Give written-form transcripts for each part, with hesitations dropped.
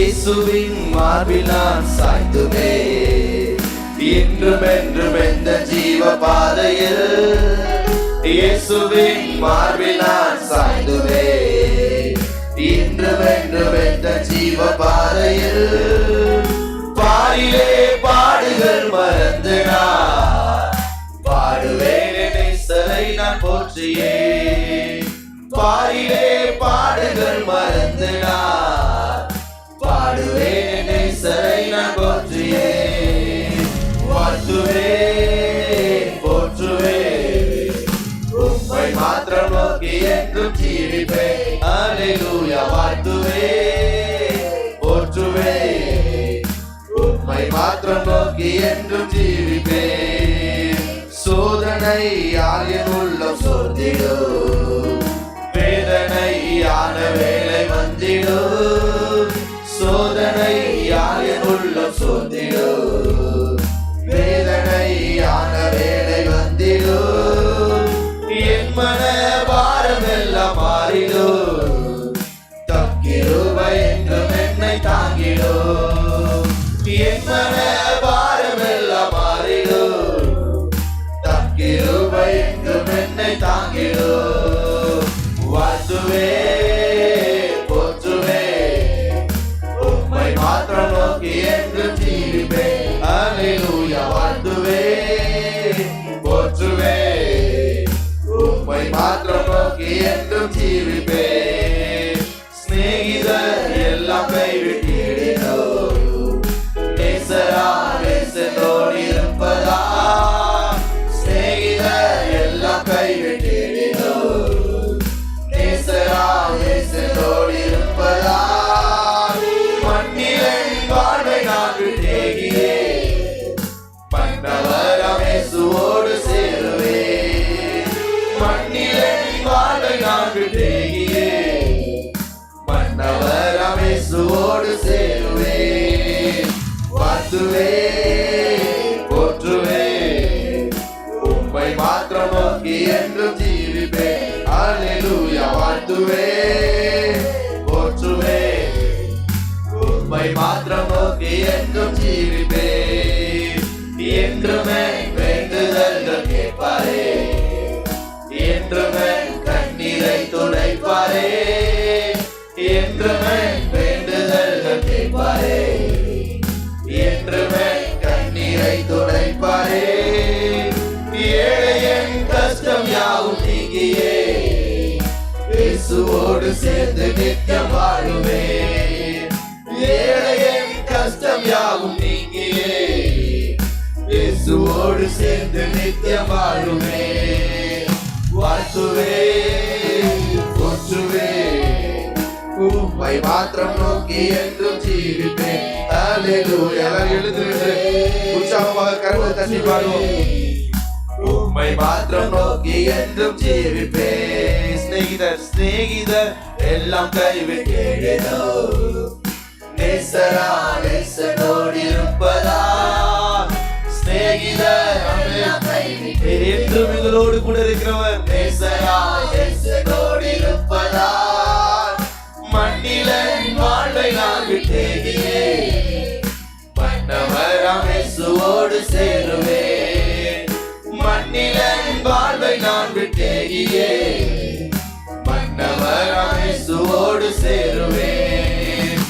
இயேசுவின் மார்பில் நான் சாய்ந்துமே, இன்றும் என்றும் எந்த ஜீவ பாதையில் இயேசுவின் மார்பில் நான் சாய்ந்துமே, இன்றும் என்றும் எந்த ஜீவ பாதையில் பாரிலே பாடுகள் மறந்து நான் பாடுவேன் நேசரை நான் போற்றியே, பாரிலே பாடுகள் மறந்து நான் பாடுவேன் நேசரை நான் போற்றியே, வாழ்த்துவே போற்றுவே உம்மை மாத்திரம் நோக்கி என்றும் ஜீவிப்பேன். அல்லேலூயா. வாழ்த்துவே போற்றுவே உம்மை மாத்திரம் நோக்கி என்றும் ஜீவிப்பேன். சோதனை என் உள்ளம் சோர்ந்திடும், வேதனையான வேலை வந்திடும், சோதனை என் உள்ளம் சோர்ந்திடும், வேதனையான வேலை வந்திடும், என் மன பாரம் எல்லாம் மாறிடும், தக்கிருபை என்றும் என்னை தாங்கிடும், என் மன பாரம் எல்லாம் மாறிடும், தக்கிருபை என்றும் என்னை தாங்கிடும். வாழ்த்துவே போற்றுவே உம்மை மாத்திரம் நோக்கி என்றும் ஜீவிப்பேன். அல்லேலூயா. வாழ்த்துவே போற்றுவே உம்மை மாத்திரம் நோக்கி என்றும் ஜீவிப்பேன். சிநேகிதர் எல்லாம் கைவிட்டிடினோ, நேசரா நேசத்தோடு இருப்பதா, சிநேகிதர் எல்லாம் கைவிட்டிடினோ, நேசரா நேசத்தோடு இருப்பதா, மண்ணில் வாழ்வை நான் விட்டேகியே, மன்னவராம் இயேசுவோடு சேருவேன், மண்ணில் வாழ்வை நான் விட்டேகியே, மன்னவராம் இயேசுவோடு சேருவேன். வாழ்த்துவே போற்றுவே உம்மை மாத்திரம் நோக்கி என்றும் ஜீவிப்பேன். அல்லேலூயா. வாழ்த்துவே போற்றுவே உம்மை மாத்திரம் நோக்கி என்றும் ஜீவிப்பேன். என்றுமே வேண்டுதல்கள் கேட்பாரே, என்றுமே கண்ணீரை துடைப்பாரே, என்றுமே வேண்டுதல்கள் கேட்பாரே, என்றுமே கண்ணீரை துடைப்பாரே, ஏழையின் கஷ்டம் யாவும் நீங்கியே, இயேசுவோடு சேர்ந்து நித்தியம் வாழுவேன், ஏழையின் கஷ்டம் யாவும் நீங்கியே, இயேசுவோடு சேர்ந்து நித்தியம் வாழுவேன். வாழ்த்துவே போற்றுவே உம்மை மாத்திரம் நோக்கி என்றும் ஜீவிப்பேன். அல்லேலூயா. எழுதுவிட்டு உற்சாகமாக கரங்களை தட்டி பாடுவோம். உம்மை மாத்திரம் நோக்கி என்றும் ஜீவிப்பேன். சிநேகிதர் எல்லாம் கைவிட்டேனோ, நேசரா நேசனோடு இருப்பதா, சிநேகிதர் என்றும் எங்களோடு கூட இருக்கிறவர், நேசரா நேசனோடு இருப்பதா, மண்ணில் வாழ்வை நான் விட்டேகியே, மன்னவராம் இயேசுவோடு சேருவேன், மண்ணில் வாழ்வை நான் விட்டேகியே, மன்னவராம் இயேசுவோடு சேருவேன்.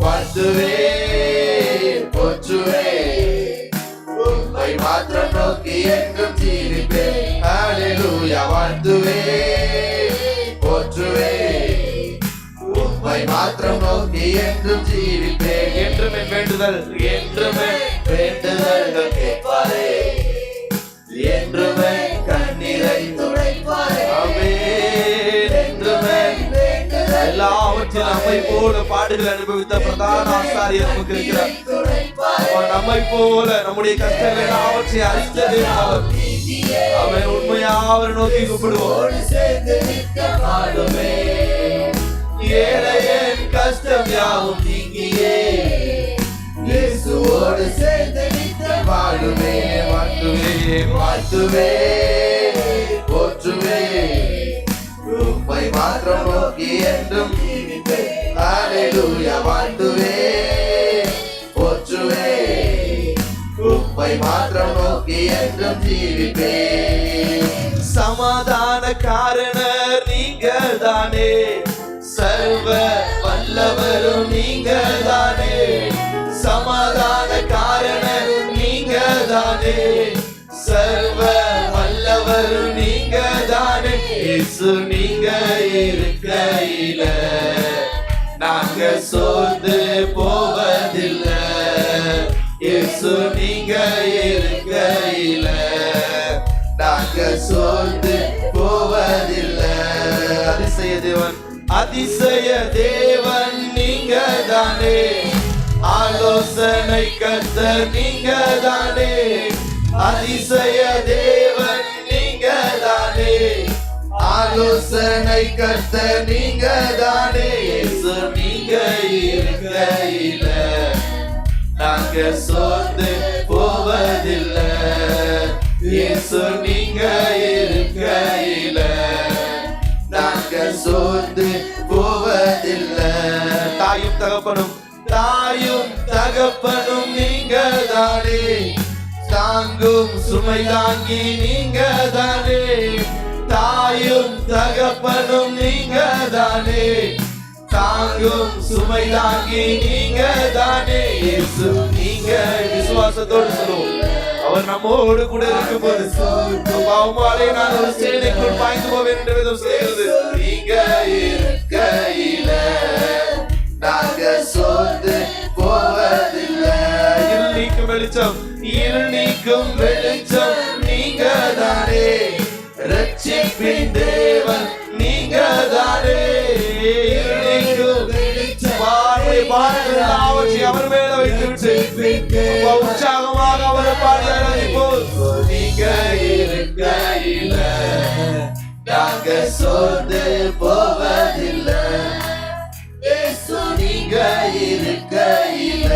வாழ்த்துவே போற்றுவே உம்மை மாத்திரம் நோக்கி என்றும் ஜீவிப்பேன். அல்லேலூயா. வாழ்த்துவே போற்றுவே உம்மை மாத்திரம் நோக்கி என்றும் ஜீவிப்பேன். என்றும் என் வேண்டுதல், என்றுமே வேண்டுதல்கள் கேட்பாரே, என்றுமே கண்ணீரை துடைப்பாரே. ஆமென். என்றுமே எல்லாவற்றிலும் நம்மை போல பாடுகள் அனுபவித்த பிரதான ஆசாரியர் நமக்கு இருக்கிறார். நம்மை போல நம்முடைய கஷ்டங்கள் எல்லாவற்றையும் அறிந்தது அவர். அவன் உண்மையா அவர் நோக்கி கூப்பிடுவோம். ஏழையின் கஷ்டம் யாவும் நீங்கியே, இயேசுவோடு சேர்ந்து நித்தியம் வாழுவே. வாழ்த்துவே வாழ்த்துவே போற்றுவே உம்மை மாத்திரம் நோக்கி என்றும். அல்லேலூயா. வாழ்த்துவே மாற்றம் நோக்கி என்றும் ஜீவிப்பேன். சமாதான காரணர் நீங்க தானே, சர்வ வல்லவரும் நீங்க தானே. சமாதான காரணர் நீங்க தானே, சர்வ வல்லவரும் நீங்க தானே. இயேசு நீங்க இருக்கையில நாங்க சோர்ந்து போவதில்லை. இயேசு நீங்க இருக்கையில நாங்க சோர்ந்து போவதில்லை. அதிசய தேவன், அதிசய தேவன் நீங்க தானே, ஆலோசனை கர்த்தர் நீங்க தானே. அதிசய தேவன் நீங்க தானே, ஆலோசனை கர்த்தர் நீங்க தானே. இயேசு நீங்க இருக்கையில நாங்க சோர்ந்து போவதில்லை. இயேசு நீங்க இருக்கையில நாங்க சோர்ந்து போவதில்லை. தாயும் தகப்பனும், தாயும் தகப்பனும் நீங்க தானே, தாங்கும் சுமை தாங்கி நீங்க தானே. தாயும் தகப்பனும் நீங்க தானே, தாங்கும் சுமை தாங்கி நீங்க தானே. இயேசு நீங்க. விசுவாசத்தோடு சொல்லுவோம், அவர் நம்மோடு கூட இருக்கும் போது பாவமாலே நான் ஒரு சேனைக்குள் பாய்ந்து போவேன் என்று வேதம் சொல்கிறது. நீங்க இருக்கையில நாங்க சோர்ந்து போவதில்லை. இருள் நீக்கும் வெளிச்சம், இருள் நீக்கும் வெளிச்சம் நீங்க தானே, ரட்சிப்பின் தேவன் நீங்க தானே. இருள் நீக்கும் வெளிச்சம், பாடல்களை அவர் மேல வைத்துவிட்டு உற்சாகமாக அவரை பாடி ஆராதிப்போம். நீங்க இருக்கையில நாங்க சோர்ந்து போவதில்லை. இயேசு நீங்க இருக்கையில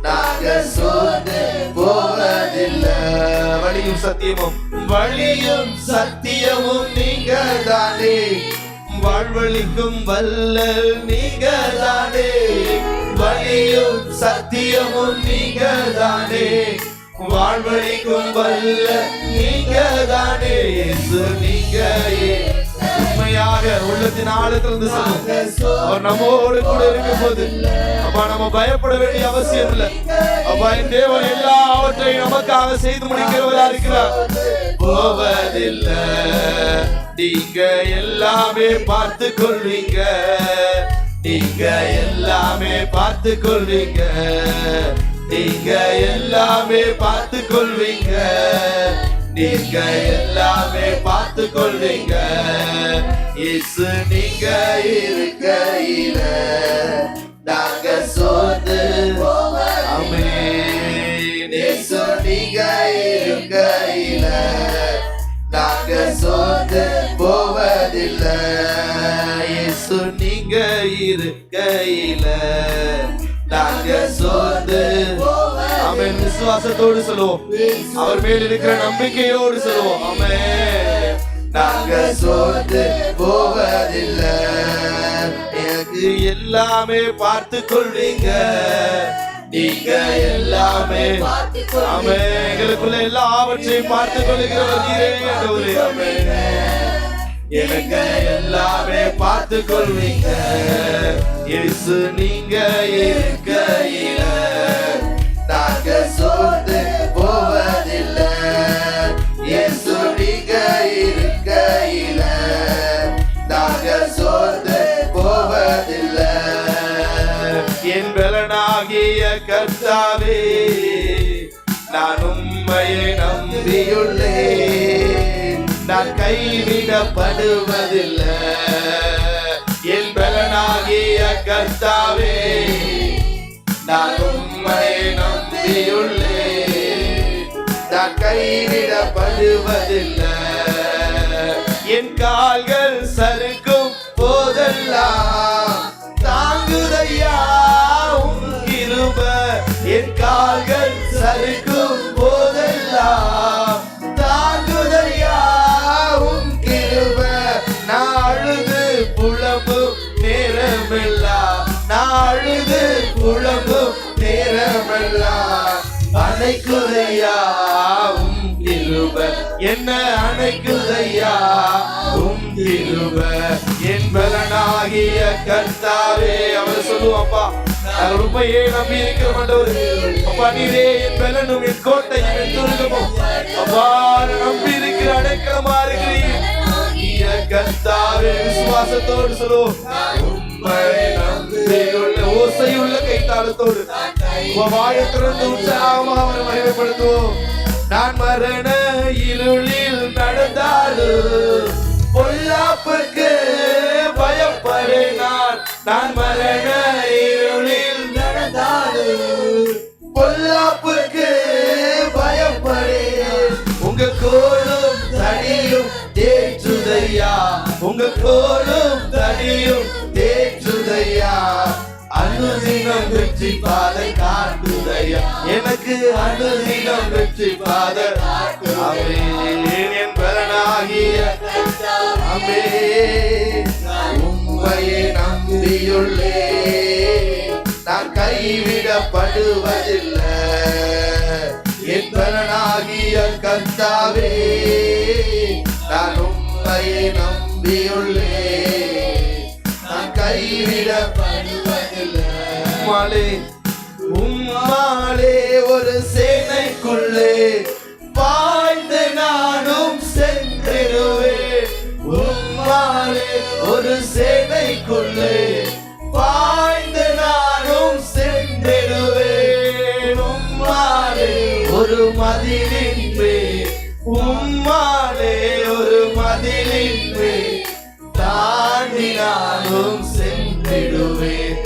நாங்க சோர்ந்து போவதில்லை. வழியும் சத்தியமும், வழியும் சத்தியமும் நீங்க தானே, வாழ்வழிக்கும் வல்லல் நீங்க தானே. வழியும் சத்தியமும் நீங்க தானே, வாழ்வழிக்கும் வல்லல் நீங்க தானே. இயேசு நீங்க. உண்மையாக உள்ளத்தின் ஆழத்திலிருந்து சொல்லுவோம், அவர் நம்மோடு கூட இருக்கும் போது அப்பா நம்ம பயப்பட வேண்டிய அவசியம் இல்லை. அப்பா என் தேவன் எல்லாவற்றையும் நமக்காக செய்து முடிக்கிறவரா இருக்கிறார். போவதில்லை, நீங்க எல்லாமே பார்த்து கொள்வீங்க. நீங்க எல்லாமே பார்த்து கொள்வீங்க. நீங்க எல்லாமே பார்த்து கொள்வீங்க. நீங்க எல்லாமே பார்த்து கொள்வீங்க. இயேசு நீங்க இருக்கையில நாங்க சோர்ந்து ஆமென். இயேசு நீங்க இருக்கையில நாங்க சோர்ந்து போவதில்லை. இயேசு நீங்க இருக்கையில நாங்க சோர்ந்து ஆமென். விசுவாசத்தோடு சொல்லுவோம், அவர் மேல் இருக்கிற நம்பிக்கையோடு சொல்லுவோம் ஆமென். நாங்க சோர்ந்து போவதில்லை. எனக்கு எல்லாமே பார்த்து கொள்வீங்க. நீங்க எல்லாமே ஆமென். எங்களுக்குள்ள எல்லாவற்றையும் பார்த்து கொள்கிறவர் நீரே ஆண்டவரே ஆமென். எனக்கு எல்லாமே பார்த்து கொள்வீங்க. இயேசு நீங்க இருக்கையில நாங்க சோர்ந்து போவதில்லை. இயேசு நீங்க இருக்கையில நாங்க சோர்ந்து போவதில்லை. என் பலனாகிய கர்த்தாவே, நான் உம்மையை நம்பியுள்ளேன். நான் கைவிடப்படுவதில்லை. என் பலனாகிய கர்த்தாவே, நான் உம்மையை நம்பியுள்ளேன். நான் கைவிடப்படுவதில்லை. என் கால்கள் சறுக்கும் போதெல்லாம் தாங்குதையா உம் கிருபை. என் கால்கள் சறுக்கும் போதெல்லாம் தாங்குதையா உம் கிருபை. நான் அழுது புலம்பும் நேரமெல்லாம், நான் அழுது புலம்பும் நேரமெல்லாம் அணைக்குதையா உம் கிருபை, என்ன அணைக்குதையா உம் கிருபை. என் பலனாகிய கர்த்தாவே, அவர் சொல்லுவாப்பா, நான் உண்மையே நம்பி இருக்கிற ஆண்டவரே. அப்பா, நீரே என் பலனும் என் கோட்டையும் என் துருகமும். அப்பா, நம்பி இருக்கிற அடைக்கலமா இருக்கிறீர் கர்த்தாவே. விசுவாசத்தோடு சொல்லுவோம், உம்மை நம்பியுள்ள ஓசையுள்ள கைத்தாளத்தோடு வாயை திறந்து உற்சாகமாக அவரை மகிமைப்படுத்துவோம். நான் மரண இருளில் நடந்தாலும் பொல்லாப்புக்கு பயப்படேன். நான் மரண இருளில் நடந்தாலும் பொல்லாப்புக்கு பயப்படேன். உங்க கோலும் தடியும் தேற்றுதையா, உங்க கோலும் தடியும் தேற்றுதையா. அனுதினம் வெற்றி பாதை காட்டுதையா, எனக்கு அனுதினம் வெற்றி பாதை. ஆமென். என் பலனாகிய ஆமென். உம்மையே நம்பியுள்ளே, நான் கைவிடப்படுவதில்லை. என் பலனாகிய கர்த்தாவே, நான் உம்மையே நம்பியுள்ளே, நான் கைவிடப்படுவதில்லை. உம்மாலே ஒரு சேனைக்குள்ளே பாய்ந்து நானும் சென்றிடுவேன். உம்மாலே ஒரு சேனைக்குள்ளே பாய்ந்து நானும் சென்றிடுவேன். உம்மாலே ஒரு மதிலின் மேல், உம்மாலே ஒரு மதிலின் மேல் தாண்டி நானும் சென்றிடுவேன்,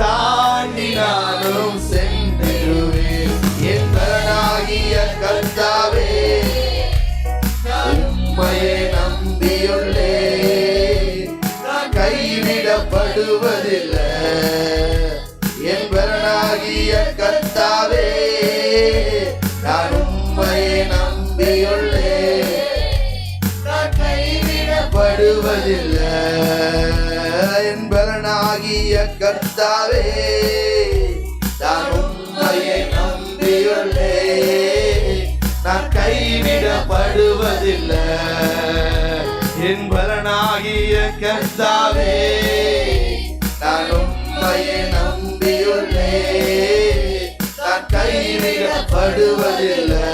தாண்டி நானும் சென்றிடுவேன். என் பலனாகிய கர்த்தாவே, உம்மையே நம்பியுள்ளே, நான் கைவிடப்படுவதில்லை. என் பலனாகிய கர்த்தாவே, நான் உம்மையே நம்பியுள்ளே, நான் கைவிடப்படுவதில்லை. என் பலனாகிய கர்த்தாவே, நான் உம்மையே நம்பியுள்ளே, நான் கைவிடப்படுவதில்லை. என் பலனாகிய கர்த்தாவே, நான் உம்மையே நம்பியுள்ளே, நான் கைவிடப்படுவதில்லை.